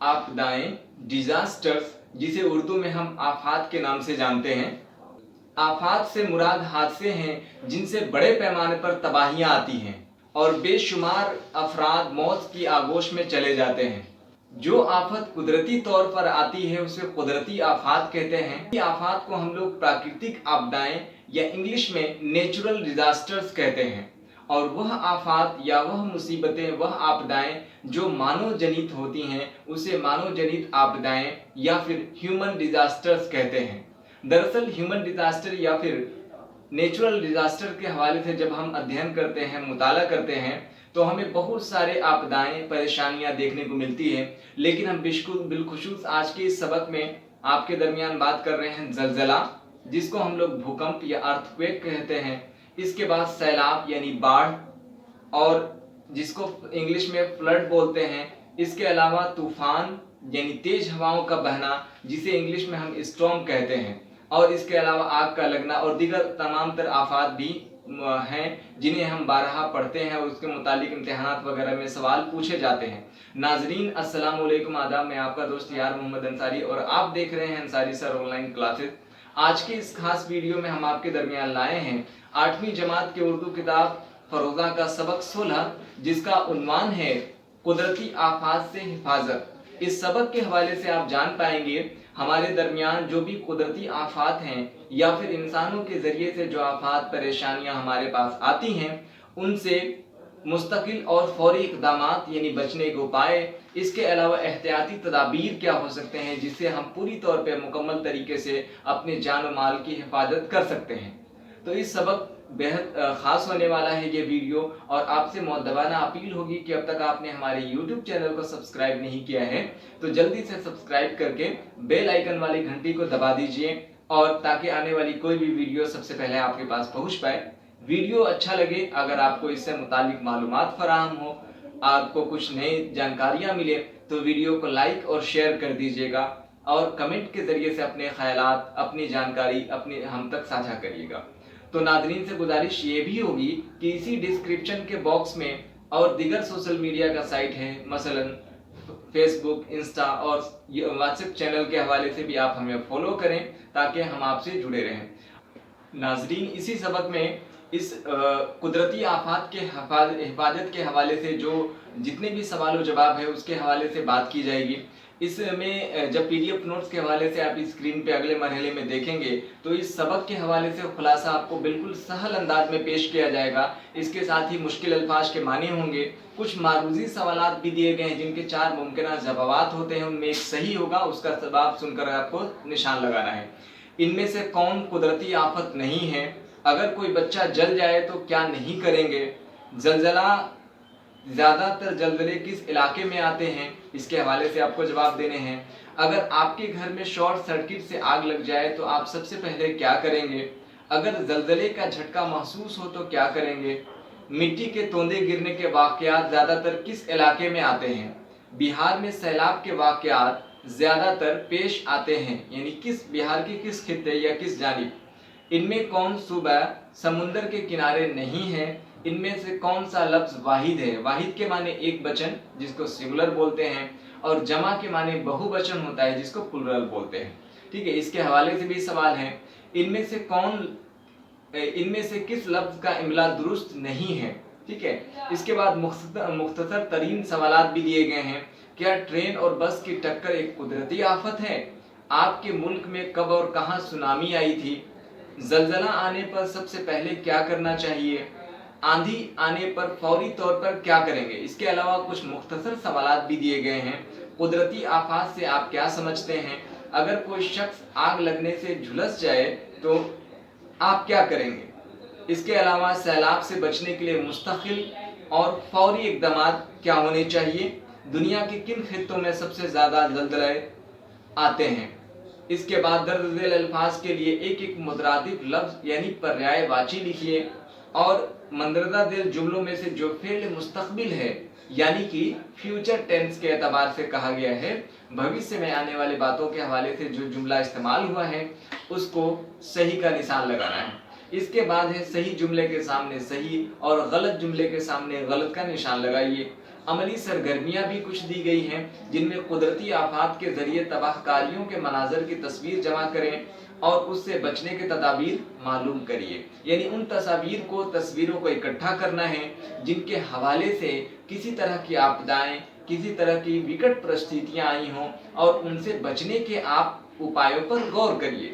आपदाएं, डिजास्टर्स, जिसे उर्दू में हम आफात के नाम से जानते हैं। आफात से मुराद हादसे हैं जिनसे बड़े पैमाने पर तबाहियां आती हैं और बेशुमार अफराद मौत की आगोश में चले जाते हैं। जो आफत कुदरती तौर पर आती है उसे कुदरती आफात कहते हैं। इस आफात को हम लोग प्राकृतिक आपदाएं या इंग्लिश में नेचुरल डिजास्टर्स कहते हैं। और वह आफात या वह मुसीबतें, वह आपदाएं जो मानव जनित होती हैं उसे मानव जनित आपदाएं या फिर ह्यूमन डिजास्टर्स कहते हैं। दरअसल ह्यूमन डिजास्टर या फिर नेचुरल डिजास्टर के हवाले से जब हम अध्ययन करते हैं, मुताला करते हैं, तो हमें बहुत सारे आपदाएं, परेशानियां देखने को मिलती है। लेकिन हम बिलखुसूस आज के इस सबक में आपके दरमियान बात कर रहे हैं जलजला, जिसको हम लोग भूकंप या अर्थक्वेक कहते हैं। इसके बाद सैलाब यानी बाढ़, और जिसको इंग्लिश में फ्लड बोलते हैं। इसके अलावा तूफान यानी तेज हवाओं का बहना, जिसे इंग्लिश में हम स्टॉर्म कहते हैं। और इसके अलावा आग का लगना और दीगर तमाम तर आफात भी हैं जिन्हें हम बारहा पढ़ते हैं और उसके मुतालिक इम्तिहानात वगैरह में सवाल पूछे जाते हैं। नाजरीन अस्सलाम वालेकुम, आदाब। मैं आपका दोस्त यार मोहम्मद अंसारी और आप देख रहे हैं अंसारी सर ऑनलाइन क्लासेस। आज के इस खास वीडियो में हम आपके दरमियान लाए हैं 8वीं जमात के उर्दू किताब फरोजा का सबक 16, जिसका उन्वान है कुदरती आफात से हिफाजत। इस सबक के हवाले से आप जान पाएंगे हमारे दरमियान जो भी कुदरती आफात हैं या फिर इंसानों के जरिए से जो आफात, परेशानियां हमारे पास आती हैं, उनसे मुस्तकिल और फौरी इक़दामात यानी बचने के उपाय, इसके अलावा एहतियाती तदाबीर क्या हो सकते हैं जिससे हम पूरी तौर पे मुकम्मल तरीके से अपने जान और माल की हिफाजत कर सकते हैं। तो इस सबक बेहद ख़ास होने वाला है ये वीडियो, और आपसे मुअद्दबाना अपील होगी कि अब तक आपने हमारे YouTube चैनल को सब्सक्राइब नहीं किया है तो जल्दी से सब्सक्राइब करके बेल आइकन वाली घंटी को दबा दीजिए, और ताकि आने वाली कोई भी वीडियो सबसे पहले आपके पास पहुंच पाए। वीडियो अच्छा लगे, अगर आपको इससे मुतालिक मालूमात फराहम हो, आपको कुछ नई जानकारियाँ मिले, तो वीडियो को लाइक और शेयर कर दीजिएगा और कमेंट के ज़रिए से अपने ख़यालात, अपनी जानकारी हम तक साझा करिएगा। तो नाज़रीन से गुजारिश ये भी होगी कि इसी डिस्क्रिप्शन के बॉक्स में और दीगर सोशल मीडिया का साइट है, मसलन फेसबुक, इंस्टा और व्हाट्सएप चैनल के हवाले से भी आप हमें फॉलो करें ताकि हम आपसे जुड़े रहें। नाज़रीन, इसी सबक में इस कुदरती आफात के हिफाजत के हवाले से जो जितने भी सवाल और जवाब है उसके हवाले से बात की जाएगी। इसमें जब PDF नोट्स के हवाले से आप स्क्रीन पे अगले मरहले में देखेंगे तो इस सबक के हवाले से खुलासा आपको बिल्कुल सहल अंदाज में पेश किया जाएगा। इसके साथ ही मुश्किल अल्फाज के माने होंगे, कुछ मारूजी सवालात भी दिए गए हैं जिनके 4 मुमकिन जवाबात होते हैं, उनमें एक सही होगा, उसका जवाब सुनकर आपको निशान लगाना है। इनमें से कौन कुदरती आफत नहीं है? अगर कोई बच्चा जल जाए तो क्या नहीं करेंगे? जलजला, ज़्यादातर जलजले किस इलाके में आते हैं? इसके हवाले से आपको जवाब देने हैं। अगर आपके घर में शॉर्ट सर्किट से आग लग जाए तो आप सबसे पहले क्या करेंगे? अगर जलजले का झटका महसूस हो तो क्या करेंगे? मिट्टी के तोंदे गिरने के वाक़यात ज़्यादातर किस इलाके में आते हैं? बिहार में सैलाब के वाक़यात ज़्यादातर पेश आते हैं, यानी किस बिहार के किस खित्ते या किस जानिब? इनमें कौन सूबा समुंदर के किनारे नहीं है? इनमें से कौन सा लफ्ज़ वाहिद है? वाहिद के माने एक वचन जिसको सिंगुलर बोलते हैं, और जमा के माने बहुवचन होता है जिसको प्लुरल बोलते हैं। ठीक है, इसके हवाले से भी सवाल हैं। इनमें से किस लफ्ज़ का इमला दुरुस्त नहीं है? ठीक है, इसके बाद मुख्तसर तरीन सवालात भी दिए गए हैं। क्या ट्रेन और बस की टक्कर एक कुदरती आफत है? आपके मुल्क में कब और कहाँ सुनामी आई थी? जलजला आने पर सबसे पहले क्या करना चाहिए? आंधी आने पर फौरी तौर पर क्या करेंगे? इसके अलावा कुछ मुख्तसर सवालात भी दिए गए हैं। कुदरती आफात से आप क्या समझते हैं? अगर कोई शख्स आग लगने से झुलस जाए तो आप क्या करेंगे? इसके अलावा सैलाब से बचने के लिए मुस्तकिल और फौरी इक़दामात क्या होने चाहिए? दुनिया के किन खित्तों में सबसे ज़्यादा जलजले आते हैं? इसके बाद दर्ज झेल अल्फाज के लिए एक एक मुतरादिफ लफ्ज़ यानी पर्यायवाची लिखिए, और मंदरजा दिल जुमलों में से जो फेल मुस्तकबिल है यानी कि फ्यूचर टेंस के एतबार से कहा गया है, भविष्य में आने वाली बातों के हवाले से जो जुमला इस्तेमाल हुआ है उसको सही का निशान लगाना है। इसके बाद है सही जुमले के सामने सही और गलत जुमले के सामने गलत का निशान लगाइए। عملی سرگرمیاں بھی کچھ دی گئی ہیں جن میں قدرتی آفات کے ذریعے تباہ کاریوں کے مناظر کی تصویر جمع کریں اور اس سے بچنے کے تدابیر معلوم کریے. یعنی ان تصویروں کو اکٹھا کرنا ہے جن کے حوالے سے کسی طرح کی آپدائیں، کسی طرح کی وکٹ پرستھتیاں آئی ہوں، اور ان سے بچنے کے آپ اپایوں پر غور کریے.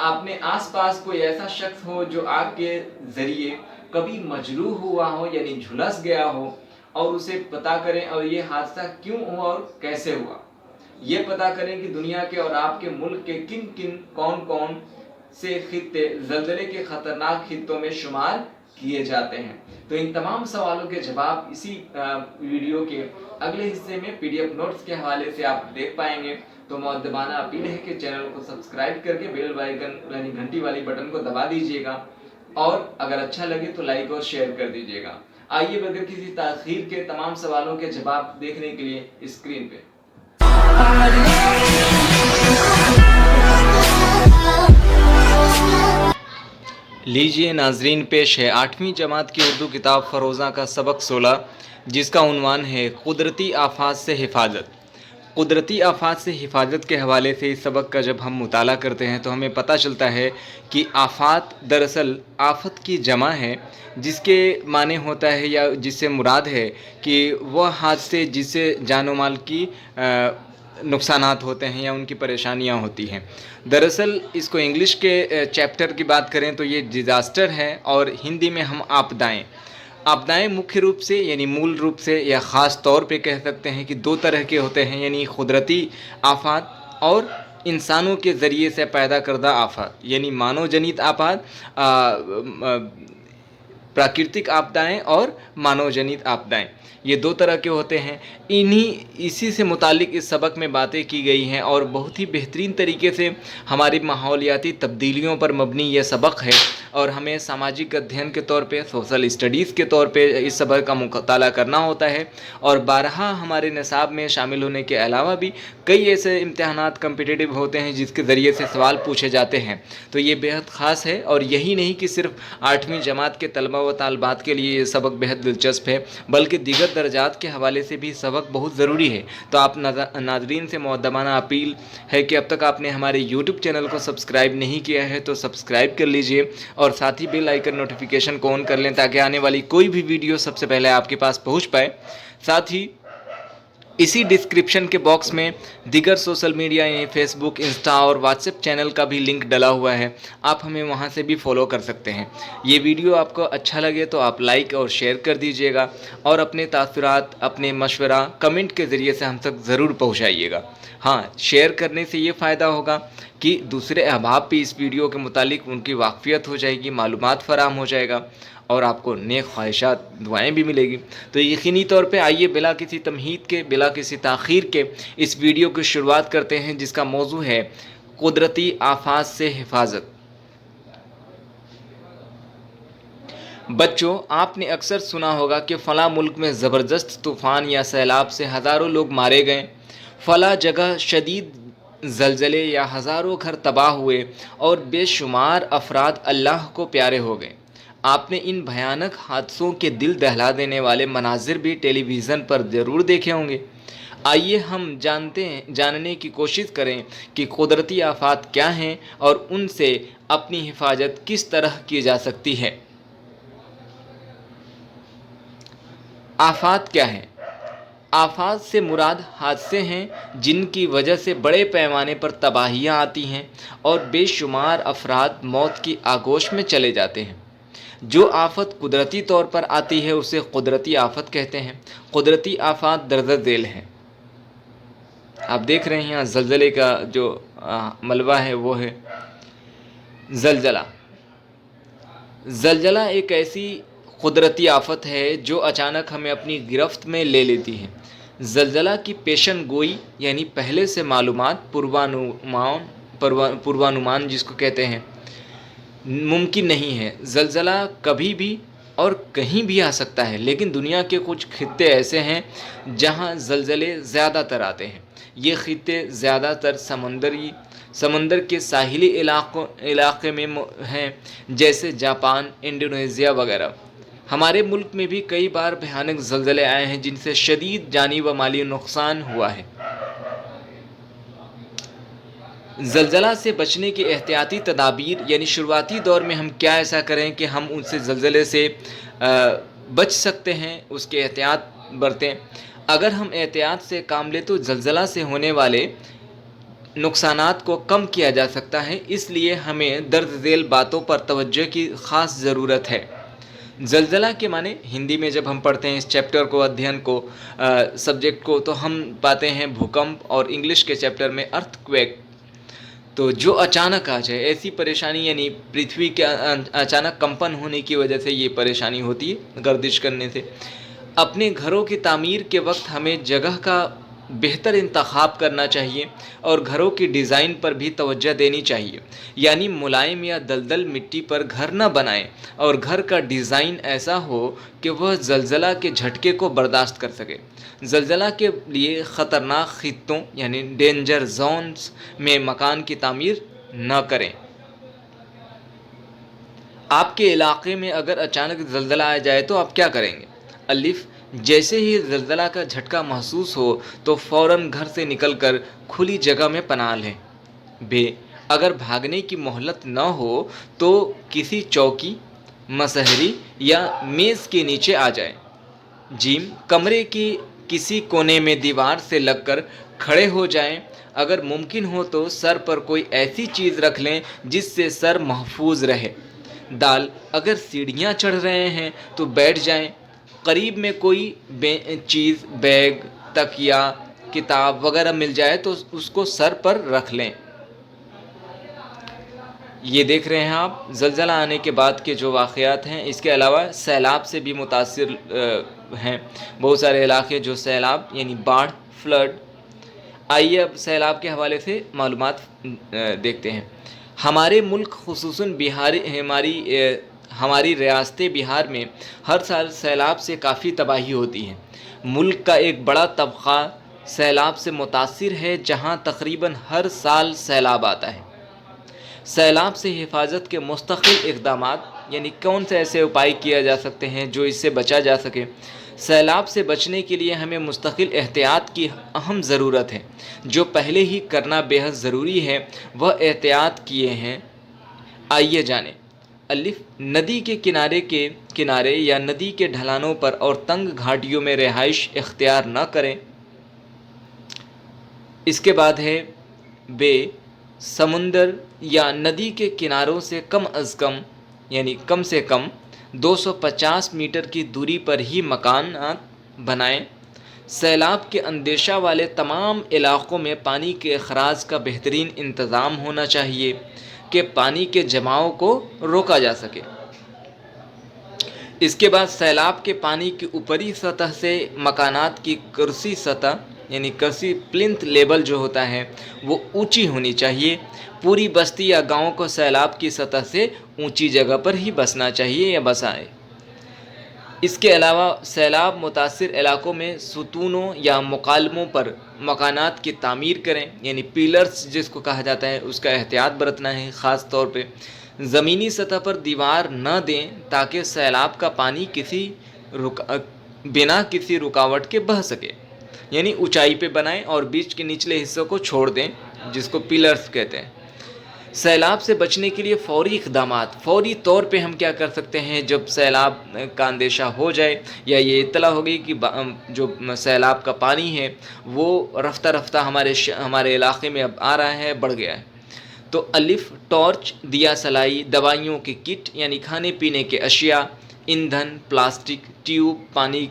آپ نے آس پاس کوئی ایسا شخص ہو جو آگ کے ذریعے کبھی مجروح ہوا ہو، یعنی جھلس گیا ہو، اور اسے پتا کریں اور یہ حادثہ کیوں ہوا اور کیسے ہوا. یہ پتا کریں کہ دنیا کے اور آپ کے ملک کے کون سے خطے زلزلے کے خطرناک خطوں میں شمار کیے جاتے ہیں. تو ان تمام سوالوں کے جواب اسی ویڈیو کے اگلے حصے میں PDF نوٹس کے حوالے سے آپ دیکھ پائیں گے. تو مؤدبانہ اپیل ہے کہ چینل کو سبسکرائب کر کے بیل آئیکن یعنی گھنٹی والی بٹن کو دبا دیجیے گا، اور اگر اچھا لگے تو لائک اور شیئر کر دیجیے گا. آئیے بغیر کسی تاخیر کے تمام سوالوں کے جواب دیکھنے کے لیے اسکرین پہ. لیجیے ناظرین، پیش ہے 8ویں جماعت کی اردو کتاب فروزاں کا سبق 16، جس کا عنوان ہے قدرتی آفات سے حفاظت. قدرتی آفات سے حفاظت کے حوالے سے اس سبق کا جب ہم مطالعہ کرتے ہیں تو ہمیں پتہ چلتا ہے کہ آفات دراصل آفت کی جمع ہے، جس کے معنی ہوتا ہے یا جس سے مراد ہے کہ وہ حادثے جس سے جان و مال کی نقصانات ہوتے ہیں یا ان کی پریشانیاں ہوتی ہیں. دراصل اس کو انگلش کے چیپٹر کی بات کریں تو یہ ڈیزاسٹر ہے، اور ہندی میں ہم آپدائیں مکھیہ روپ سے یعنی مول روپ سے یا خاص طور پہ کہہ سکتے ہیں کہ 2 طرح کے ہوتے ہیں، یعنی قدرتی آفات اور انسانوں کے ذریعے سے پیدا کردہ آفات، یعنی مانو جنیت آفات، پراکرتک آپدائیں اور مانو جنیت آپدائیں. یہ 2 طرح کے ہوتے ہیں. اسی سے متعلق اس سبق میں باتیں کی گئی ہیں، اور بہت ہی بہترین طریقے سے ہماری ماحولیاتی تبدیلیوں پر مبنی یہ سبق ہے، اور ہمیں سماجی ادھین کے طور پہ، سوشل اسٹڈیز کے طور پہ اس سبق کا مطالعہ کرنا ہوتا ہے. اور بارہا ہمارے نصاب میں شامل ہونے کے علاوہ بھی کئی ایسے امتحانات کمپٹیٹیو ہوتے ہیں جس کے ذریعے سے سوال پوچھے جاتے ہیں. تو یہ بہت خاص ہے، اور یہی نہیں کہ صرف 8ویں جماعت کے طلبہ و طالبات کے لیے یہ سبق بہت دلچسپ ہے، بلکہ دیگر درجات کے حوالے سے بھی سبق بہت ضروری ہے. تو آپ ناظرین سے مؤدبانہ اپیل ہے کہ اب تک آپ نے ہمارے YouTube چینل کو سبسکرائب نہیں کیا ہے تو سبسکرائب کر لیجئے، اور ساتھ ہی بیل آئیکن نوٹیفیکیشن کو آن کر لیں تاکہ آنے والی کوئی بھی ویڈیو سب سے پہلے آپ کے پاس پہنچ پائے. ساتھ ہی اسی ڈسکرپشن کے باکس میں دیگر سوشل میڈیا یعنی فیس بک، انسٹا اور واٹس ایپ چینل کا بھی لنک ڈلا ہوا ہے، آپ ہمیں وہاں سے بھی فالو کر سکتے ہیں. یہ ویڈیو آپ کو اچھا لگے تو آپ لائک اور شیئر کر دیجیے گا، اور اپنے تاثرات، اپنے مشورہ کمنٹ کے ذریعے سے ہم تک ضرور پہنچائیے گا. ہاں، شیئر کرنے سے یہ فائدہ ہوگا کہ دوسرے احباب بھی اس ویڈیو کے متعلق ان کی واقفیت ہو جائے گی، معلومات فراہم ہو جائے گا، اور آپ کو نیک خواہشات، دعائیں بھی ملے گی. تو یقینی طور پہ آئیے بلا کسی تمہید کے، بلا کسی تاخیر کے اس ویڈیو کی شروعات کرتے ہیں، جس کا موضوع ہے قدرتی آفات سے حفاظت. بچوں، آپ نے اکثر سنا ہوگا کہ فلاں ملک میں زبردست طوفان یا سیلاب سے ہزاروں لوگ مارے گئے، فلاں جگہ شدید زلزلے یا ہزاروں گھر تباہ ہوئے اور بے شمار افراد اللہ کو پیارے ہو گئے. آپ نے ان بھیانک حادثوں کے دل دہلا دینے والے مناظر بھی ٹیلی ویژن پر ضرور دیکھے ہوں گے. آئیے ہم جاننے کی کوشش کریں کہ قدرتی آفات کیا ہیں اور ان سے اپنی حفاظت کس طرح کی جا سکتی ہے. آفات کیا ہیں؟ آفات سے مراد حادثے ہیں جن کی وجہ سے بڑے پیمانے پر تباہیاں آتی ہیں اور بے شمار افراد موت کی آغوش میں چلے جاتے ہیں. جو آفت قدرتی طور پر آتی ہے اسے قدرتی آفت کہتے ہیں. قدرتی آفات درجہ ذیل ہیں. آپ دیکھ رہے ہیں یہاں زلزلے کا جو ملبہ ہے وہ ہے زلزلہ. زلزلہ ایک ایسی قدرتی آفت ہے جو اچانک ہمیں اپنی گرفت میں لے لیتی ہے. زلزلہ کی پیشن گوئی یعنی پہلے سے معلومات، پوروانمان جس کو کہتے ہیں، ممکن نہیں ہے. زلزلہ کبھی بھی اور کہیں بھی آ سکتا ہے، لیکن دنیا کے کچھ خطے ایسے ہیں جہاں زلزلے زیادہ تر آتے ہیں. یہ خطے زیادہ تر سمندر کے ساحلی علاقے میں ہیں، جیسے جاپان، انڈونیشیا وغیرہ. ہمارے ملک میں بھی کئی بار بھیانک زلزلے آئے ہیں جن سے شدید جانی و مالی نقصان ہوا ہے۔ زلزلہ سے بچنے کی احتیاطی تدابیر، یعنی شروعاتی دور میں ہم کیا ایسا کریں کہ ہم ان سے زلزلے سے بچ سکتے ہیں، اس کے احتیاط برتیں۔ اگر ہم احتیاط سے کام لیں تو زلزلہ سے ہونے والے نقصانات کو کم کیا جا سکتا ہے، اس لیے ہمیں درج ذیل باتوں پر توجہ کی خاص ضرورت ہے۔ زلزلہ کے معنی ہندی میں جب ہم پڑھتے ہیں اس چیپٹر کو، ادھین کو، سبجیکٹ کو، تو ہم پاتے ہیں بھوکمپ، اور انگلش کے چیپٹر میں ارتھ کویک۔ تو جو اچانک آ جائے ایسی پریشانی، یعنی پرتھوی کے اچانک کمپن ہونے کی وجہ سے یہ پریشانی ہوتی ہے، گردش کرنے سے۔ اپنے گھروں کی تعمیر کے وقت ہمیں جگہ کا بہتر انتخاب کرنا چاہیے اور گھروں کی ڈیزائن پر بھی توجہ دینی چاہیے، یعنی ملائم یا دلدل مٹی پر گھر نہ بنائیں، اور گھر کا ڈیزائن ایسا ہو کہ وہ زلزلہ کے جھٹکے کو برداشت کر سکے۔ زلزلہ کے لیے خطرناک خطوں، یعنی ڈینجر زونز میں مکان کی تعمیر نہ کریں۔ آپ کے علاقے میں اگر اچانک زلزلہ آ جائے تو آپ کیا کریں گے؟ الف، جیسے ہی زلزلہ کا جھٹکا محسوس ہو تو فوراً گھر سے نکل کر کھلی جگہ میں پناہ لیں۔ ب، اگر بھاگنے کی مہلت نہ ہو تو کسی چوکی، مسہری یا میز کے نیچے آ جائیں۔ ج، کمرے کی کسی کونے میں دیوار سے لگ کر کھڑے ہو جائیں۔ اگر ممکن ہو تو سر پر کوئی ایسی چیز رکھ لیں جس سے سر محفوظ رہے۔ د، اگر سیڑھیاں چڑھ رہے ہیں تو بیٹھ جائیں۔ قریب میں کوئی چیز، بیگ، تکیا، کتاب وغیرہ مل جائے تو اس کو سر پر رکھ لیں۔ یہ دیکھ رہے ہیں آپ زلزلہ آنے کے بعد کے جو واقعات ہیں۔ اس کے علاوہ سیلاب سے بھی متاثر ہیں بہت سارے علاقے، جو سیلاب یعنی باڑھ، فلڈ۔ آئیے اب سیلاب کے حوالے سے معلومات دیکھتے ہیں۔ ہمارے ملک خصوصاً ہماری ریاست بہار میں ہر سال سیلاب سے کافی تباہی ہوتی ہے۔ ملک کا ایک بڑا طبقہ سیلاب سے متاثر ہے، جہاں تقریباً ہر سال سیلاب آتا ہے۔ سیلاب سے حفاظت کے مستقل اقدامات، یعنی کون سے ایسے اپائے کیا جا سکتے ہیں جو اس سے بچا جا سکے۔ سیلاب سے بچنے کے لیے ہمیں مستقل احتیاط کی اہم ضرورت ہے۔ جو پہلے ہی کرنا بے حد ضروری ہے وہ احتیاط کیے ہیں، آئیے جانیں۔ الف، ندی کے کنارے یا ندی کے ڈھلانوں پر اور تنگ گھاٹیوں میں رہائش اختیار نہ کریں۔ اس کے بعد ہے ب، سمندر یا ندی کے کناروں سے کم سے کم 250 میٹر کی دوری پر ہی مکانات بنائیں۔ سیلاب کے اندیشہ والے تمام علاقوں میں پانی کے اخراج کا بہترین انتظام ہونا چاہیے کہ پانی کے جماؤ کو روکا جا سکے۔ اس کے بعد سیلاب کے پانی کی اوپری سطح سے مکانات کی کرسی سطح، یعنی کرسی پلنتھ لیول جو ہوتا ہے وہ اونچی ہونی چاہیے۔ پوری بستی یا گاؤں کو سیلاب کی سطح سے اونچی جگہ پر ہی بسنا چاہیے یا بسائے۔ اس کے علاوہ سیلاب متاثر علاقوں میں ستونوں یا مکالموں پر مکانات کی تعمیر کریں، یعنی پیلرز جس کو کہا جاتا ہے، اس کا احتیاط برتنا ہے۔ خاص طور پہ زمینی سطح پر دیوار نہ دیں تاکہ سیلاب کا پانی بنا کسی رکاوٹ کے بہہ سکے، یعنی اونچائی پہ بنائیں اور بیچ کے نچلے حصوں کو چھوڑ دیں جس کو پیلرز کہتے ہیں۔ سیلاب سے بچنے کے لیے فوری اقدامات، فوری طور پہ ہم کیا کر سکتے ہیں؟ جب سیلاب کا اندیشہ ہو جائے یا یہ اطلاع ہو گئی کہ جو سیلاب کا پانی ہے وہ رفتہ رفتہ ہمارے علاقے میں اب آ رہا ہے، بڑھ گیا ہے، تو الف، ٹارچ، دیا سلائی، دوائیوں کی کٹ یعنی کھانے پینے کے اشیاء، ایندھن، پلاسٹک، ٹیوب، پانی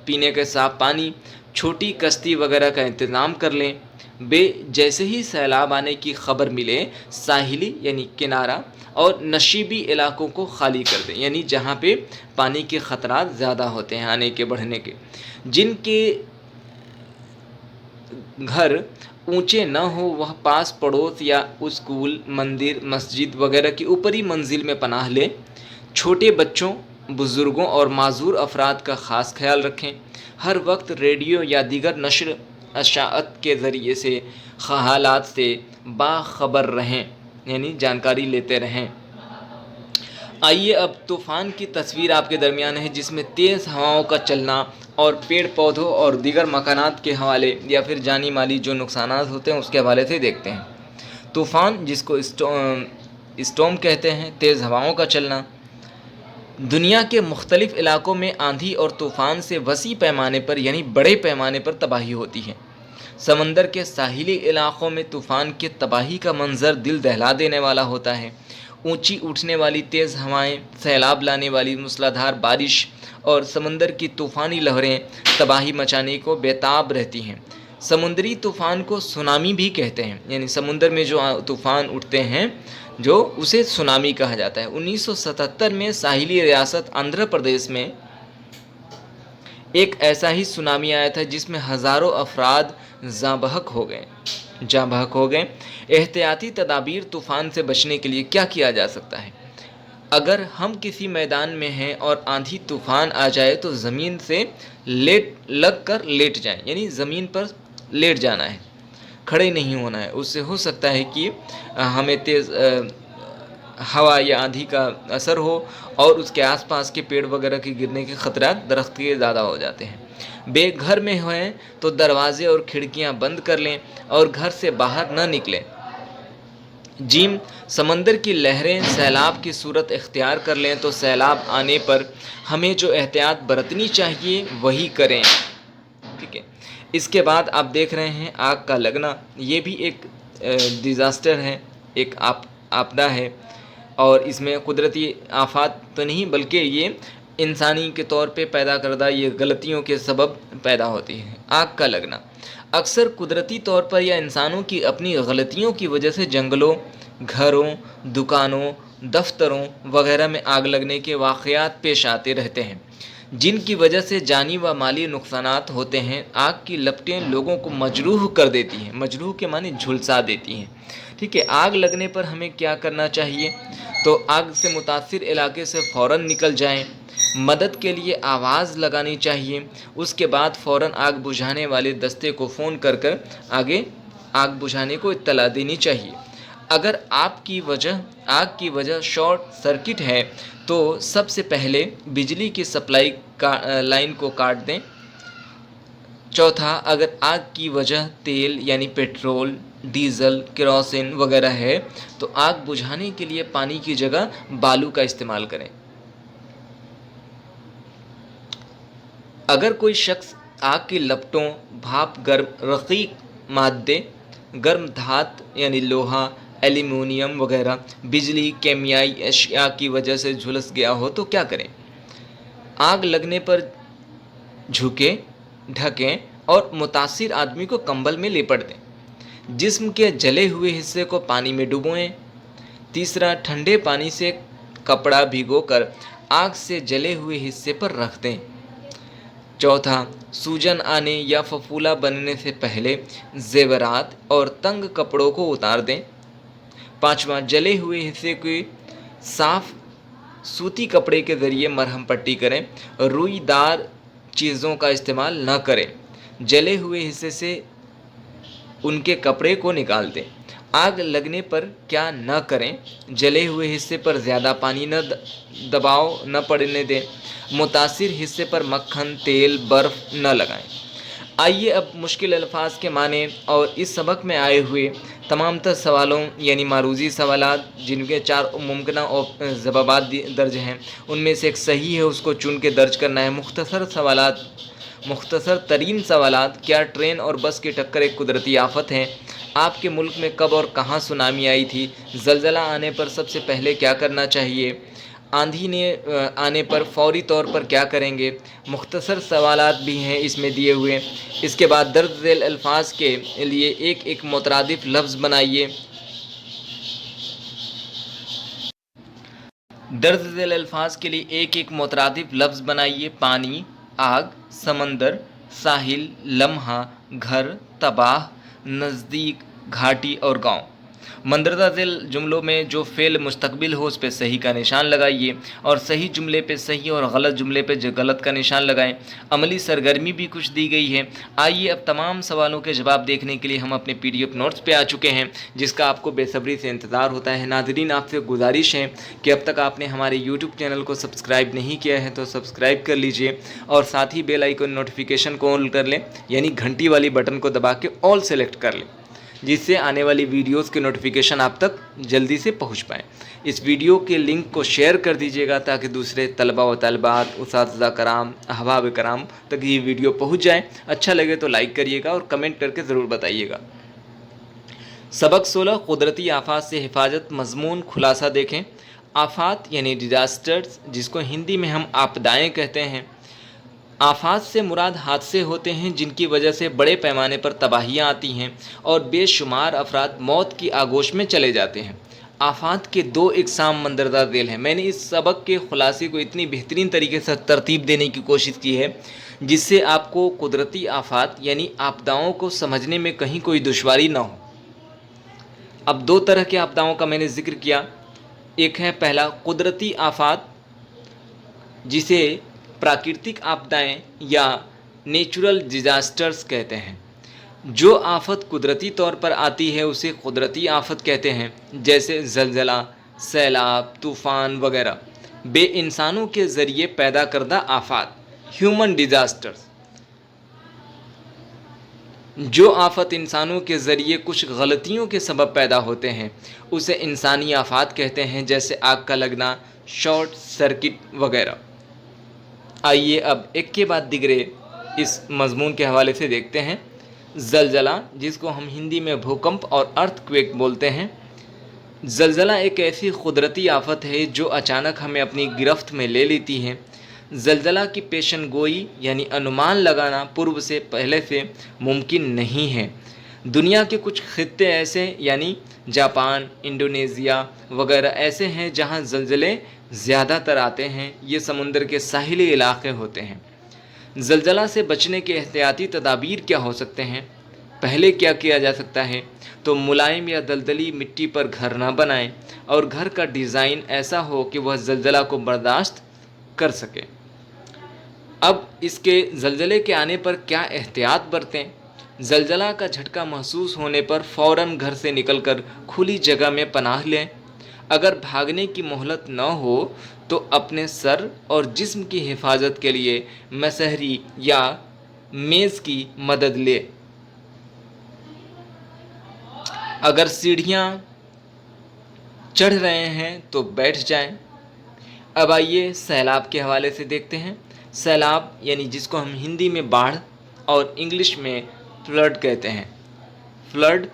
پینے کے صاف پانی، چھوٹی کشتی وغیرہ کا انتظام کر لیں۔ ب، جیسے ہی سیلاب آنے کی خبر ملے ساحلی یعنی کنارہ اور نشیبی علاقوں کو خالی کر دیں، یعنی جہاں پہ پانی کے خطرات زیادہ ہوتے ہیں آنے کے بڑھنے کے۔ جن کے گھر اونچے نہ ہو وہ پاس پڑوس یا اسکول، مندر، مسجد وغیرہ کی اوپری منزل میں پناہ لیں۔ چھوٹے بچوں، بزرگوں اور معذور افراد کا خاص خیال رکھیں۔ ہر وقت ریڈیو یا دیگر نشر اشاعت کے ذریعے سے حالات سے باخبر رہیں، یعنی جانکاری لیتے رہیں۔ आइए अब तूफ़ान की तस्वीर आपके दरमियान है, जिसमें तेज़ हवाओं का चलना और पेड़ पौधों और दीगर मकानात के हवाले या फिर जानी माली जो नुकसानात होते हैं उसके हवाले से देखते हैं। तूफ़ान, जिसको स्टॉर्म कहते हैं, तेज़ हवाओं का चलना। दुनिया के मुख्तलिफ़ इलाक़ों में आंधी और तूफ़ान से वसी पैमाने पर यानी बड़े पैमाने पर तबाही होती है। समंदर के साहिली इलाक़ों में तूफ़ान के तबाही का मंज़र दिल दहला देने वाला होता है। ऊंची उठने वाली तेज़ हवाएं, सैलाब लाने वाली मूसलाधार बारिश और समंदर की तूफ़ानी लहरें तबाही मचाने को बेताब रहती हैं। समुद्री तूफ़ान को सुनामी भी कहते हैं, यानी समुंदर में जो तूफ़ान उठते हैं जो उसे सुनामी कहा जाता है। 1977 में साहिली रियासत आंध्र प्रदेश में एक ऐसा ही सुनामी आया था जिसमें हज़ारों अफराद जाँ बहक हो गए। एहतियाती तदाबीर तूफ़ान से बचने के लिए क्या किया जा सकता है? अगर हम किसी मैदान में हैं और आंधी तूफ़ान आ जाए तो ज़मीन से लेट जाएं, यानी ज़मीन पर लेट जाना है, खड़े नहीं होना है। उससे हो सकता है कि हमें तेज़ हवा या आंधी का असर हो और उसके आसपास के पेड़ वगैरह के गिरने के ख़तरात दरख्त के ज़्यादा हो जाते हैं। बेघर में हैं तो दरवाजे और खिड़कियां बंद कर लें और घर से बाहर न निकलें। जीम, समंदर की लहरें सैलाब की सूरत इख्तियार कर लें तो सैलाब आने पर हमें जो एहतियात बरतनी चाहिए वही करें। ठीक है। इसके बाद आप देख रहे हैं आग का लगना। ये भी एक डिज़ास्टर है, एक आपदा है, और इसमें कुदरती आफात तो नहीं बल्कि ये इंसानी के तौर पे पैदा करदा ये गलतियों के सबब पैदा होती है। आग का लगना अक्सर कुदरती तौर पर या इंसानों की अपनी गलतियों की वजह से जंगलों, घरों, दुकानों, दफ्तरों वगैरह में आग लगने के वाक़यात पेश आते रहते हैं, जिनकी वजह से जानी व माली नुकसानात होते हैं। आग की लपटें लोगों को मजरूह कर देती हैं, मजरूह के माने झुलसा देती हैं। ठीक है। आग लगने पर हमें क्या करना चाहिए? तो आग से मुतासिर इलाके से फ़ौरन निकल जाएं, मदद के लिए आवाज़ लगानी चाहिए। उसके बाद फ़ौरन आग बुझाने वाले दस्ते को फ़ोन कर आगे आग बुझाने को इत्तला देनी चाहिए। अगर आग की वजह शॉर्ट सर्किट है तो सबसे पहले बिजली की सप्लाई लाइन को काट दें। चौथा, अगर आग की वजह तेल यानी पेट्रोल, डीज़ल, केरोसिन वगैरह है तो आग बुझाने के लिए पानी की जगह बालू का इस्तेमाल करें। अगर कोई शख्स आग की लपटों, भाप गर्म रक़ीक मादे, गर्म धातु यानी लोहा, एल्यूमिनियम वगैरह, बिजली, केमियाई अशिया की वजह से झुलस गया हो तो क्या करें? आग लगने पर झुकें, ढकें और मुतासिर आदमी को कंबल में लिपट दें। जिस्म के जले हुए हिस्से को पानी में डुबोएं। तीसरा, ठंडे पानी से कपड़ा भिगोकर आग से जले हुए हिस्से पर रख दें। चौथा, सूजन आने या फफूला बनने से पहले ज़ेवरात और तंग कपड़ों को उतार दें। पाँचवा, जले हुए हिस्से की साफ़ सूती कपड़े के ज़रिए मरहम पट्टी करें। रुईदार चीज़ों का इस्तेमाल न करें। जले हुए हिस्से से उनके कपड़े को निकाल दें। आग लगने पर क्या न करें? जले हुए हिस्से पर ज़्यादा पानी दबाव न पड़ने दें। मुतासिर हिस्से पर मक्खन, तेल, बर्फ़ न लगाएं। आइए अब मुश्किल अल्फाज के माने और इस सबक में आए हुए तमाम तर सवालों यानी मारूज़ी सवालात, जिनके 4 मुमकिना जवाबात दर्ज हैं, उनमें से एक सही है उसको चुन के दर्ज करना है। मुख्तसर तरीन सवालात। क्या ट्रेन और बस की टक्कर एक कुदरती आफत है? आपके मुल्क में कब और कहाँ सुनामी आई थी? ज़लज़ला आने पर सबसे पहले क्या करना चाहिए? आंधी ने आने पर फौरी तौर पर क्या करेंगे? मुख्तसर सवालात भी हैं इसमें दिए हुए। इसके बाद दर्ज झेल अल्फाज के लिए एक मुतरादिफ लफ्ज़ बनाइए। दर्ज झेल अल्फाज के लिए एक मुतरादिफ लफ्ज़ बनाइए। पानी, आग, समंदर, साहिल, लम्हा, घर, तबाह, नज़दीक, घाटी और गांव। मंदरजा झेल जुमलों में जो फ़ेल मुस्तकबिल हो उस पर सही का निशान लगाइए और सही जुमले पे सही और गलत जुमले पे गलत का निशान लगाएं। अमली सरगर्मी भी कुछ दी गई है। आइए अब तमाम सवालों के जवाब देखने के लिए हम अपने PDF नोट्स पे आ चुके हैं, जिसका आपको बेसब्री से इंतज़ार होता है। नाज़रीन, आपसे गुजारिश है कि अब तक आपने हमारे YouTube चैनल को सब्सक्राइब नहीं किया है तो सब्सक्राइब कर लीजिए और साथ ही बेल आइकन नोटिफिकेशन को ऑन कर लें, यानी घंटी वाली बटन को दबा के ऑल सेलेक्ट कर लें, जिससे आने वाली वीडियोस के नोटिफिकेशन आप तक जल्दी से पहुंच पाएँ। इस वीडियो के लिंक को शेयर कर दीजिएगा ताकि दूसरे तलबा व तलबात, उस्ताज़ा कराम, अहबाब कराम तक ये वीडियो पहुंच जाए। अच्छा लगे तो लाइक करिएगा और कमेंट करके ज़रूर बताइएगा। सबक 16 कुदरती आफात से हिफाजत, मजमून खुलासा देखें। आफात यानी डिज़ास्टर्स, जिसको हिंदी में हम आपदाएँ कहते हैं। आफात से मुराद हादसे होते हैं जिनकी वजह से बड़े पैमाने पर तबाहियाँ आती हैं और बेशुमार अफराद मौत की आगोश में चले जाते हैं। आफात के 2 इकसाम मंदरजा झेल हैं। मैंने इस सबक के खुलासे को इतनी बेहतरीन तरीके से तरतीब देने की कोशिश की है जिससे आपको कुदरती आफात यानी आपदाओं को समझने में कहीं कोई दुश्वारी ना हो। अब 2 तरह के आपदाओं का मैंने जिक्र किया। एक है पहला कुदरती आफात, जिसे प्राकृतिक आपदाएं या नेचुरल डिज़ास्टर्स कहते हैं। जो आफत कुदरती तौर पर आती है उसे कुदरती आफत कहते हैं, जैसे ज़लज़ला, सैलाब, तूफ़ान वगैरह। बेइंसानों के ज़रिए पैदा करदा आफात, ह्यूमन डिज़ास्टर्स। जो आफत इंसानों के ज़रिए कुछ गलतियों के सबब पैदा होते हैं उसे इंसानी आफात कहते हैं, जैसे आग का लगना, शॉर्ट सर्किट वगैरह। आइए अब एक के बाद दिगरे इस मजमून के हवाले से देखते हैं। ज़लज़ला, जिसको हम हिंदी में भूकंप और अर्थक्वेक बोलते हैं। ज़लज़ला एक ऐसी कुदरती आफत है जो अचानक हमें अपनी गिरफ्त में ले लेती है। ज़लज़ला की पेशन गोई यानी अनुमान लगाना पूर्व से पहले से मुमकिन नहीं है। दुनिया के कुछ खित्ते ऐसे यानी जापान, इंडोनेशिया वगैरह ऐसे हैं जहां ज़लज़ले ज़्यादातर आते हैं। ये समुंदर के साहिली इलाके होते हैं। ज़लज़ला से बचने के एहतियाती तदाबीर क्या हो सकते हैं? पहले क्या किया जा सकता है? तो मुलायम या दलदली मिट्टी पर घर ना बनाएं और घर का डिज़ाइन ऐसा हो कि वह ज़लज़ला को बर्दाश्त कर सके। अब इसके ज़लज़ले के आने पर क्या एहतियात बरतें? ज़लज़ला का झटका महसूस होने पर फ़ौरन घर से निकलकर खुली जगह में पनाह लें। अगर भागने की मोहलत न हो तो अपने सर और जिस्म की हिफाजत के लिए मसहरी या मेज़ की मदद ले। अगर सीढ़ियाँ चढ़ रहे हैं तो बैठ जाएं। अब आइए सैलाब के हवाले से देखते हैं। सैलाब यानी जिसको हम हिंदी में बाढ़ और इंग्लिश में फ्लड कहते हैं। फ्लड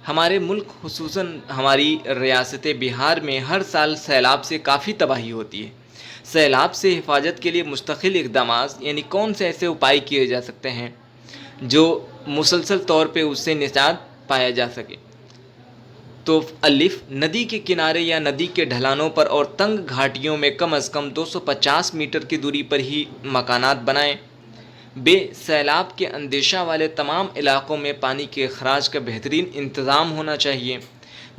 हमारे मुल्क खुसूसन हमारी रियासत बिहार में हर साल सैलाब से काफ़ी तबाही होती है। सैलाब से हिफाजत के लिए मुस्तकिल इक़दामात यानी कौन से ऐसे उपाय किए जा सकते हैं जो मुसलसल तौर पे उससे निजात पाया जा सके? तो अलिफ, नदी के किनारे या नदी के ढलानों पर और तंग घाटियों में कम अज़ कम 250 मीटर की दूरी पर ही मकानात बनाएं। बे, सैलाब के अंदेशा वाले तमाम इलाकों में पानी के अखराज का बेहतरीन इंतज़ाम होना चाहिए।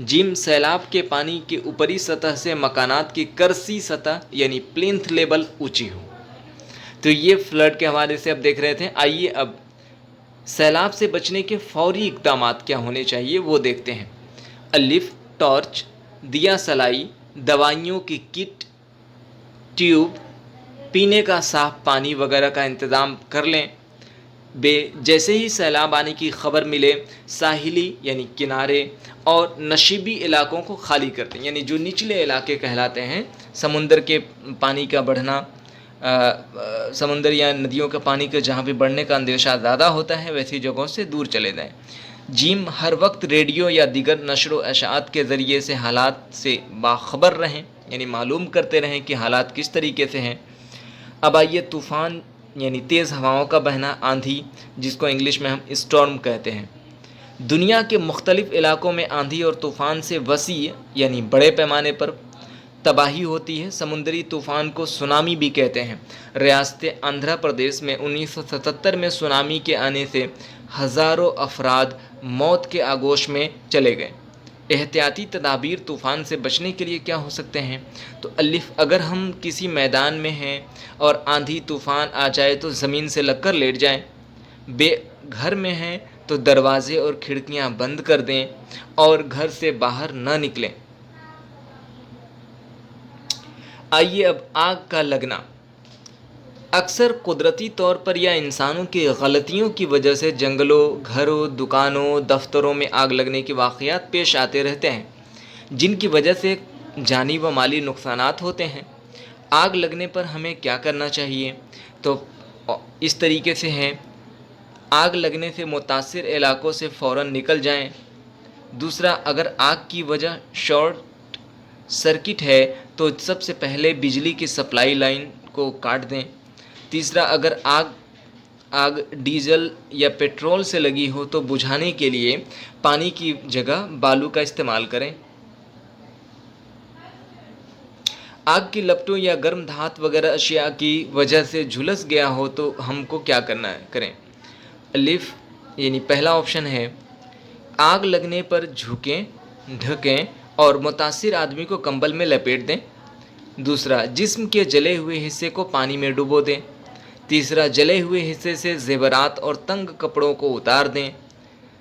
जिम, सैलाब के पानी के ऊपरी सतह से मकानात की करसी सतह यानी प्लिंथ लेवल ऊंची हो। तो ये फ्लड के हवाले से अब देख रहे थे। आइए अब सैलाब से बचने के फौरी इक़दामात क्या होने चाहिए वो देखते हैं। अलिफ, टॉर्च, दिया सलाई, दवाइयों की किट, ट्यूब, पीने का साफ पानी वगैरह का इंतज़ाम कर लें। बे, जैसे ही सैलाब आने की खबर मिले साहिली यानी किनारे और नशीबी इलाकों को खाली कर दें, यानी जो निचले इलाके कहलाते हैं, समुंदर के पानी का बढ़ना, समुंदर या नदियों का पानी का जहाँ पे बढ़ने का अंदेशा ज़्यादा होता है वैसी जगहों से दूर चले जाएं। जिम, हर वक्त रेडियो या दीगर नशर व अशात के ज़रिए से हालात से बाखबर रहें, यानी मालूम करते रहें कि हालात किस तरीके से हैं। अब आइए तूफ़ान यानी तेज़ हवाओं का बहना, आंधी, जिसको इंग्लिश में हम स्टॉर्म कहते हैं। दुनिया के मुख्तलिफ़ इलाकों में आंधी और तूफ़ान से वसी यानी बड़े पैमाने पर तबाही होती है। समुद्री तूफ़ान को सुनामी भी कहते हैं। रियासत आंध्र प्रदेश में 1977 में सुनामी के आने से हज़ारों अफराद मौत के आगोश में चले गए। احتیاطی تدابیر طوفان سے بچنے کے لیے کیا ہو سکتے ہیں؟ تو الف، اگر ہم کسی میدان میں ہیں اور آندھی طوفان آ جائے تو زمین سے لگ کر لیٹ جائیں. بے، گھر میں ہیں تو دروازے اور کھڑکیاں بند کر دیں اور گھر سے باہر نہ نکلیں. آئیے اب آگ کا لگنا. اکثر قدرتی طور پر یا انسانوں کی غلطیوں کی وجہ سے جنگلوں، گھروں، دکانوں، دفتروں میں آگ لگنے کے واقعات پیش آتے رہتے ہیں، جن کی وجہ سے جانی و مالی نقصانات ہوتے ہیں. آگ لگنے پر ہمیں کیا کرنا چاہیے؟ تو اس طریقے سے ہے: آگ لگنے سے متاثر علاقوں سے فوراً نکل جائیں. دوسرا، اگر آگ کی وجہ شارٹ سرکٹ ہے تو سب سے پہلے بجلی کی سپلائی لائن کو کاٹ دیں. تیسرا، اگر آگ ڈیزل یا پیٹرول سے لگی ہو تو بجھانے کے لیے پانی کی جگہ بالو کا استعمال کریں. آگ کی لپٹوں یا گرم دھات وغیرہ اشیاء کی وجہ سے جھلس گیا ہو تو ہم کو کیا کریں؟ الف، یعنی پہلا آپشن ہے آگ لگنے پر جھکیں، ڈھکیں اور متاثر آدمی کو کمبل میں لپیٹ دیں. دوسرا، جسم کے جلے ہوئے حصے کو پانی میں ڈبو دیں. تیسرا، جلے ہوئے حصے سے زیورات اور تنگ کپڑوں کو اتار دیں.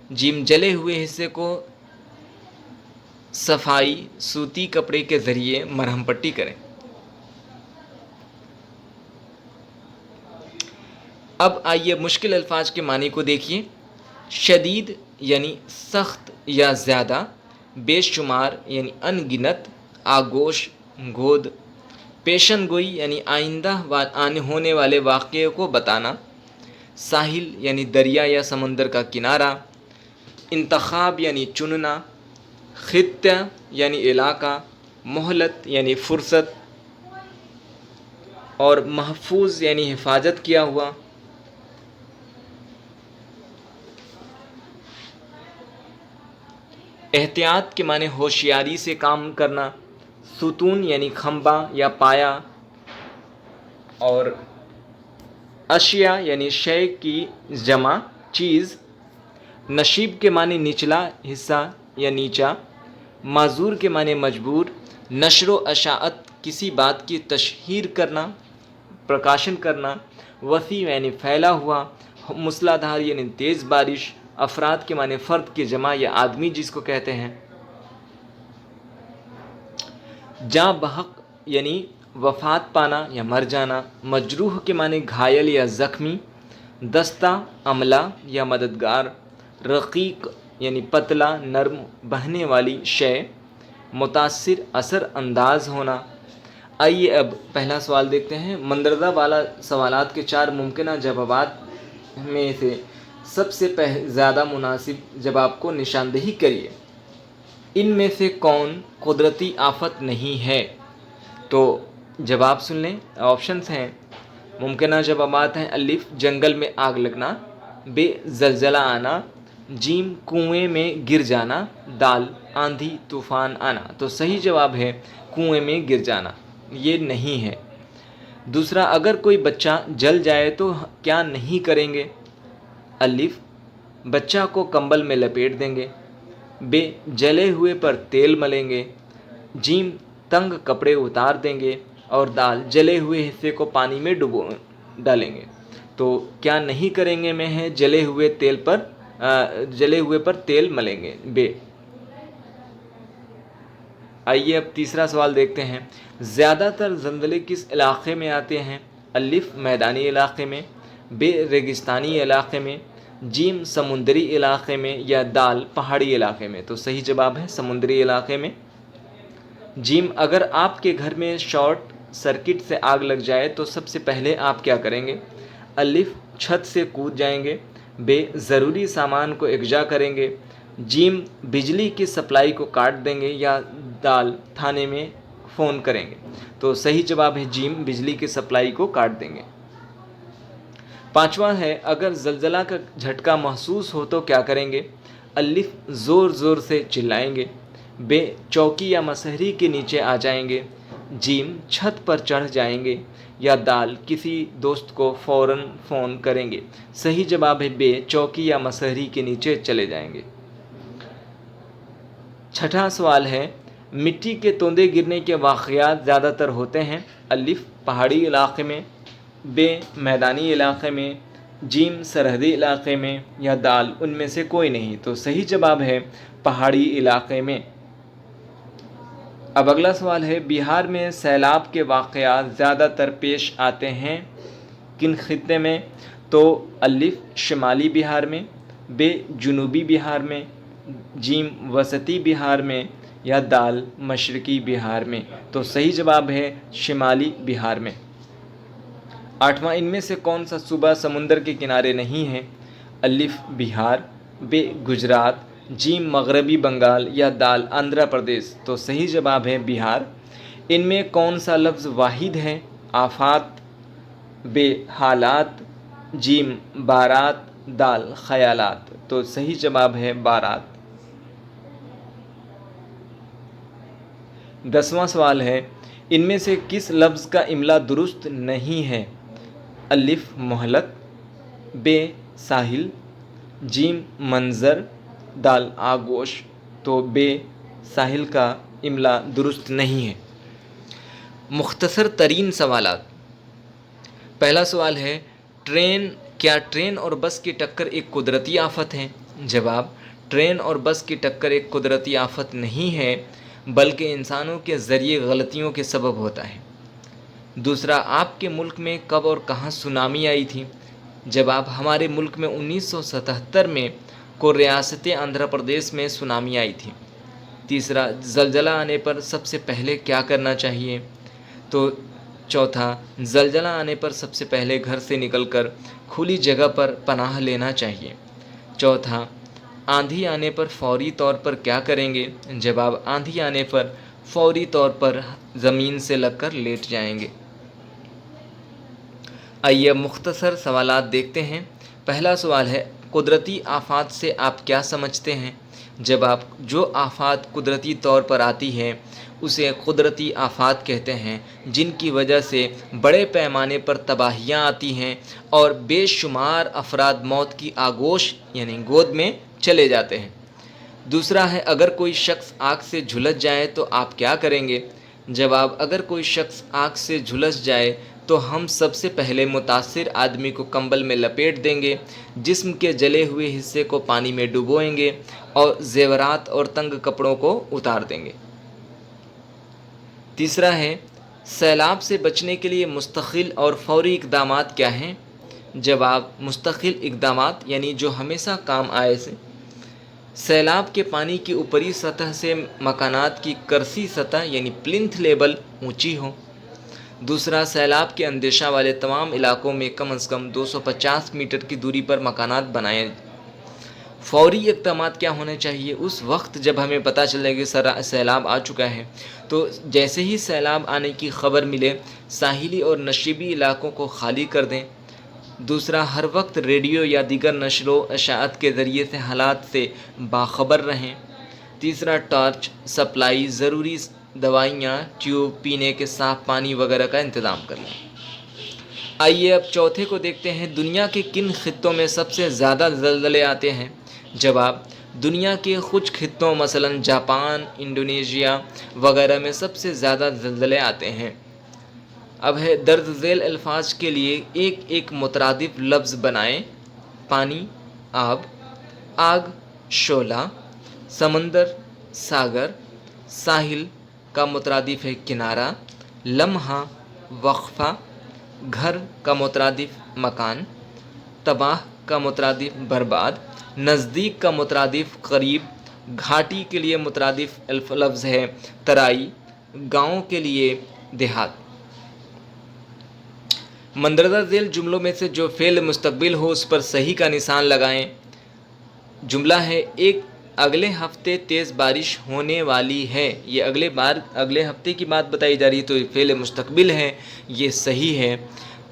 جیم، جلے ہوئے حصے کو صفائی سوتی کپڑے کے ذریعے مرہم پٹی کریں. اب آئیے مشکل الفاظ کے معنی کو دیکھیے. شدید یعنی سخت یا زیادہ، بے شمار یعنی ان گنت، آگوش، گود. پیشن گوئی یعنی آئندہ آنے ہونے والے واقعے کو بتانا. ساحل یعنی دریا یا سمندر کا کنارہ. انتخاب یعنی چننا. خطہ یعنی علاقہ. مہلت یعنی فرصت. اور محفوظ یعنی حفاظت کیا ہوا. احتیاط کے معنی ہوشیاری سے کام کرنا. ستون یعنی کھمبا یا پایا. اور اشیاء یعنی شے کی جمع، چیز. نشیب کے معنی نچلا حصہ یا نیچا. معذور کے معنی مجبور. نشر و اشاعت کسی بات کی تشہیر کرنا، پرکاشن کرنا. وسیع یعنی پھیلا ہوا. موسلا دھار یعنی تیز بارش. افراد کے معنی فرد کی جمع یا آدمی جس کو کہتے ہیں. جاں بحق یعنی وفات پانا یا مر جانا. مجروح کے معنی گھائل یا زخمی. دستہ، عملہ یا مددگار. رقیق یعنی پتلا، نرم، بہنے والی شے. متاثر، اثر انداز ہونا. آئیے اب پہلا سوال دیکھتے ہیں. مندرجہ بالا سوالات کے 4 ممکنہ جوابات میں سے سب سے زیادہ مناسب جواب کو نشاندہی کریے. ان میں سے کون قدرتی آفت نہیں ہے؟ تو جواب سن لیں. آپشنز ہیں، ممکنہ جوابات ہیں: الف، جنگل میں آگ لگنا. ب، زلزلہ آنا. جیم، کنویں میں گر جانا. دال، آندھی طوفان آنا. تو صحیح جواب ہے کنویں میں گر جانا، یہ نہیں ہے. دوسرا، اگر کوئی بچہ جل جائے تو کیا نہیں کریں گے؟ الف، بچہ کو کمبل میں لپیٹ دیں گے. ب، جلے ہوئے پر تیل ملیں گے. جیم، تنگ کپڑے اتار دیں گے. اور دال، جلے ہوئے حصے کو پانی میں ڈبو ڈالیں گے. تو کیا نہیں کریں گے میں ہے جلے ہوئے پر تیل ملیں گے، ب. آئیے اب تیسرا سوال دیکھتے ہیں. زیادہ تر زلزلے کس علاقے میں آتے ہیں؟ الف، میدانی علاقے میں. ب، ریگستانی علاقے میں. جیم، سمندری علاقے میں. یا دال، پہاڑی علاقے میں. تو صحیح جواب ہے سمندری علاقے میں. جیم، اگر آپ کے گھر میں شارٹ سرکٹ سے آگ لگ جائے تو سب سے پہلے آپ کیا کریں گے؟ الف، چھت سے کود جائیں گے. ب، ضروری سامان کو یکجا کریں گے. جیم، بجلی کی سپلائی کو کاٹ دیں گے. یا دال، تھانے میں فون کریں گے. تو صحیح جواب ہے جیم، بجلی کی سپلائی کو کاٹ دیں گے. پانچواں ہے، اگر زلزلہ کا جھٹکا محسوس ہو تو کیا کریں گے؟ الف، زور زور سے چلائیں گے. ب، چوکی یا مصحری کے نیچے آ جائیں گے. جیم، چھت پر چڑھ جائیں گے. یا دال، کسی دوست کو فوراً فون کریں گے. صحیح جواب ہے ب، چوکی یا مصحری کے نیچے چلے جائیں گے. छठा सवाल है, मिट्टी के तोंदे गिरने के वाक़यात ज़्यादातर होते हैं अलिफ पहाड़ी इलाके में, बे मैदानी इलाके में, जीम सरहदी इलाके में, या दाल उनमें से कोई नहीं। तो सही जवाब है पहाड़ी इलाके में। अब अगला सवाल है, बिहार में सैलाब के वाक़यात ज़्यादातर पेश आते हैं किन खित्ते में? तो अलिफ शिमाली बिहार में, बे जुनूबी बिहार में, जीम वसती बिहार में, या दाल मशरकी बिहार में। तो सही जवाब है शिमाली बिहार में। आठवां, इनमें से कौन सा सूबा समुंदर के किनारे नहीं है? अलिफ बिहार, बे गुजरात, जीम मगरबी बंगाल, या दाल आंध्र प्रदेश। तो सही जवाब है बिहार। इनमें कौन सा लफ्ज़ वाहिद है? आफात, बे हालात, जीम बारात, दाल ख़यालात। तो सही जवाब है बारात। 10वां सवाल है, इनमें से किस लफ्ज़ का इमला दुरुस्त नहीं है? अलिफ मोहलत, बे साहिल, जीम मंज़र, दाल आगोश। तो बे साहिल का इमला दुरुस्त नहीं है। मुख्तसर तरीन सवालात। पहला सवाल है, क्या ट्रेन और बस की टक्कर एक कुदरती आफत है? जवाब, ट्रेन और बस की टक्कर एक कुदरती आफत नहीं है, बल्कि इंसानों के ज़रिए गलतियों के सबब होता है। दूसरा, आपके मुल्क में कब और कहाँ सुनामी आई थी? जवाब, हमारे मुल्क में 1977 में को रियासत आंध्र प्रदेश में सुनामी आई थी। तीसरा, ज़लज़ला आने पर सबसे पहले क्या करना चाहिए? तो चौथा, ज़लज़ला आने पर सबसे पहले घर से निकलकर खुली जगह पर पनाह लेना चाहिए। चौथा, आंधी आने पर फौरी तौर पर क्या करेंगे? जवाब, आंधी आने पर फौरी तौर पर ज़मीन से लगकर लेट जाएंगे। आइए मुख्तसर सवालात देखते हैं। पहला सवाल है, कुदरती आफात से आप क्या समझते हैं? जवाब, जो आफात कुदरती तौर पर आती है उसे कुदरती आफात कहते हैं, जिनकी वजह से बड़े पैमाने पर तबाहियाँ आती हैं और बेशुमार अफराद मौत की आगोश यानी गोद में चले जाते हैं। दूसरा है, अगर कोई शख्स आग से झुलस जाए तो आप क्या करेंगे? जवाब, अगर कोई शख्स आग से झुलस जाए तो हम सबसे पहले मुतासिर आदमी को कंबल में लपेट देंगे, जिस्म के जले हुए हिस्से को पानी में डुबोएंगे और ज़ेवरात और तंग कपड़ों को उतार देंगे। तीसरा है, सैलाब से बचने के लिए मुस्तकिल और फौरी इक़दामात क्या हैं? जवाब, मुस्तकिल इक़दामात यानी जो हमेशा काम आए से सैलाब के पानी की ऊपरी सतह से मकानात की करसी सतह यानी प्लिंथ लेवल ऊंची हो। दूसरा, सैलाब के अंदेशा वाले तमाम इलाकों में कम से कम 250 मीटर की दूरी पर मकानात बनाए। फौरी इक़दामात क्या होने चाहिए? उस वक्त जब हमें पता चले कि सैलाब आ चुका है तो जैसे ही सैलाब आने की ख़बर मिले साहिली और नशीबी इलाकों को खाली कर दें। दूसरा, हर वक्त रेडियो या दीगर नशरो अशाअत के ज़रिए से हालात से बाखबर रहें। तीसरा, टॉर्च, सप्लाई, ज़रूरी दवाइयाँ, ट्यूब, पीने के साफ़ पानी वगैरह का इंतज़ाम कर लें। आइए अब चौथे को देखते हैं, दुनिया के किन खित्तों में सबसे ज़्यादा ज़लज़ले आते हैं? जवाब, दुनिया के कुछ खित्तों मसलन जापान, इंडोनेशिया वगैरह में सबसे ज़्यादा ज़लज़ले आते हैं। अब है, दर्ज झेल अल्फाज के लिए एक एक मुतरादिफ लफ्ज़ बनाएं। पानी, आब, आग, शोला, समंदर, सागर। साहिल का मुतरादिफ है किनारा, लम्हा, वक्फ़ा। घर का मुतरादिफ मकान, तबाह का मुतरादिफ बर्बाद, नज़दीक का मुतरादिफ करीब। घाटी के लिए मुतरादिफ लफ्ज़ है तराई, गाँव के लिए देहात। मंदरजा झेल जुमलों में से जो फ़ेल मुस्तकबिल हो उस पर सही का निशान लगाएं। जुमला है, एक अगले हफ्ते तेज़ बारिश होने वाली है। ये अगले हफ्ते की बात बताई जा रही है तो ये फ़ेल मुस्तकबिल है, ये सही है।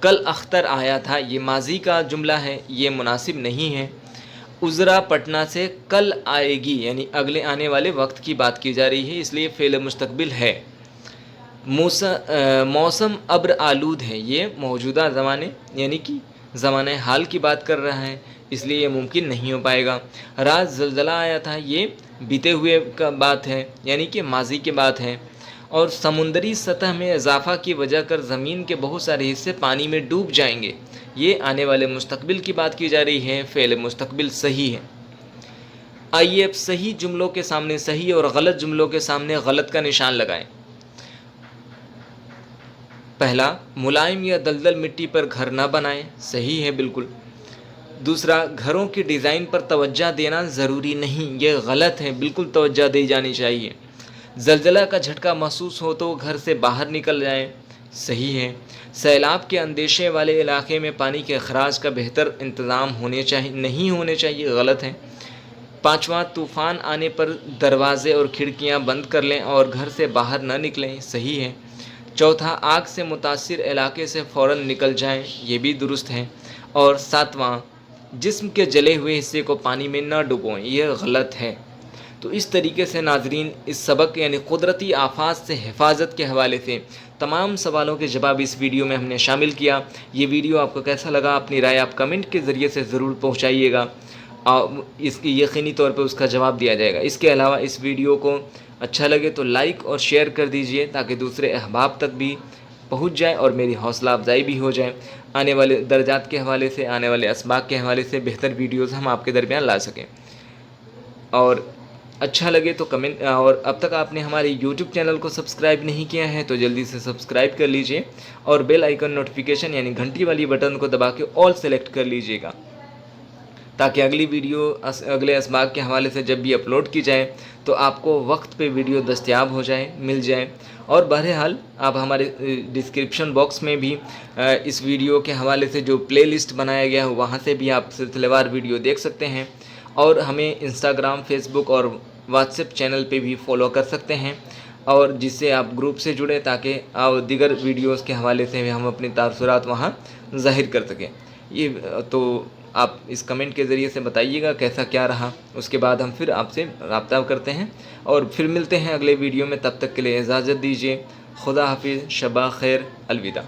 कल अख्तर आया था, ये माजी का जुमला है, ये मुनासिब नहीं है। उज़रा पटना से कल आएगी यानी अगले आने वाले वक्त की बात की जा रही है, इसलिए फ़ेल मुस्तकबिल है। मौसम अब्र आलूद है, ये मौजूदा ज़माने यानी कि ज़माने हाल की बात कर रहा है, इसलिए ये मुमकिन नहीं हो पाएगा। रात ज़लज़ला आया था, ये बीते हुए का बात है, यानी कि माजी की बात है। और समुद्री सतह में इजाफा की वजह कर ज़मीन के बहुत सारे हिस्से पानी में डूब जाएंगे। ये आने वाले मुस्तकबिल की बात की जा रही है, फ़ेल मुस्तकबिल सही है। आइए अब सही जुमलों के सामने सही और गलत जुमलों के सामने गलत का निशान लगाएं। पहला, मुलायम या दलदल मिट्टी पर घर ना बनाएं, सही है बिल्कुल। दूसरा, घरों की डिज़ाइन पर तवज्जो देना ज़रूरी नहीं, ये गलत है, बिल्कुल तवज्जो दी जानी चाहिए। ज़लज़ला का झटका महसूस हो तो घर से बाहर निकल जाएं, सही है। सैलाब के अंदेशे वाले इलाके में पानी के अखराज का बेहतर इंतज़ाम नहीं होने चाहिए, गलत है। पाँचवा, तूफ़ान आने पर दरवाज़े और खिड़कियां बंद कर लें और घर से बाहर न निकलें, सही है। चौथा, आग से मुतासिर इलाके से फ़ौरन निकल जाएं, ये भी दुरुस्त है। और सातवां, जिस्म के जले हुए हिस्से को पानी में न डुबोएं, यह गलत है। तो इस तरीके से नाजरीन, इस सबक यानी कुदरती आफात से हिफाजत के हवाले से तमाम सवालों के जवाब इस वीडियो में हमने शामिल किया। ये वीडियो आपको कैसा लगा, अपनी राय आप कमेंट के ज़रिए से ज़रूर पहुँचाइएगा, इसकी यकीनी तौर पे उसका जवाब दिया जाएगा। इसके अलावा इस वीडियो को अच्छा लगे तो लाइक और शेयर कर दीजिए ताकि दूसरे अहबाब तक भी पहुंच जाए और मेरी हौसला अफजाई भी हो जाए। आने वाले दर्जात के हवाले से, आने वाले असबाक के हवाले से बेहतर वीडियोज़ हम आपके दरमियान ला सकें। और अच्छा लगे तो कमेंट, और अब तक आपने हमारे यूट्यूब चैनल को सब्सक्राइब नहीं किया है तो जल्दी से सब्सक्राइब कर लीजिए और बेल आइकन नोटिफिकेशन यानी घंटी वाली बटन को दबा के ऑल सेलेक्ट कर लीजिएगा, ताकि अगली वीडियो अगले असबाक के हवाले से जब भी अपलोड की जाए तो आपको वक्त पे वीडियो दस्तयाब हो जाए, मिल जाए। और बहरहाल आप हमारे डिस्क्रिप्शन बॉक्स में भी इस वीडियो के हवाले से जो प्लेलिस्ट बनाया गया है वहाँ से भी आप सिलसिलेवार वीडियो देख सकते हैं। और हमें इंस्टाग्राम, फेसबुक और व्हाट्सएप चैनल पे भी फॉलो कर सकते हैं, और जिससे आप ग्रुप से जुड़े ताकि दीगर वीडियोज़ के हवाले से हम अपने तासुरात वहाँ ज़ाहिर कर सकें। ये तो आप इस कमेंट के ज़रिए से बताइएगा कैसा क्या रहा, उसके बाद हम फिर आपसे रब्ता करते हैं और फिर मिलते हैं अगले वीडियो में। तब तक के लिए इजाज़त दीजिए। खुदा हाफिज़, शबा खैर, अलविदा।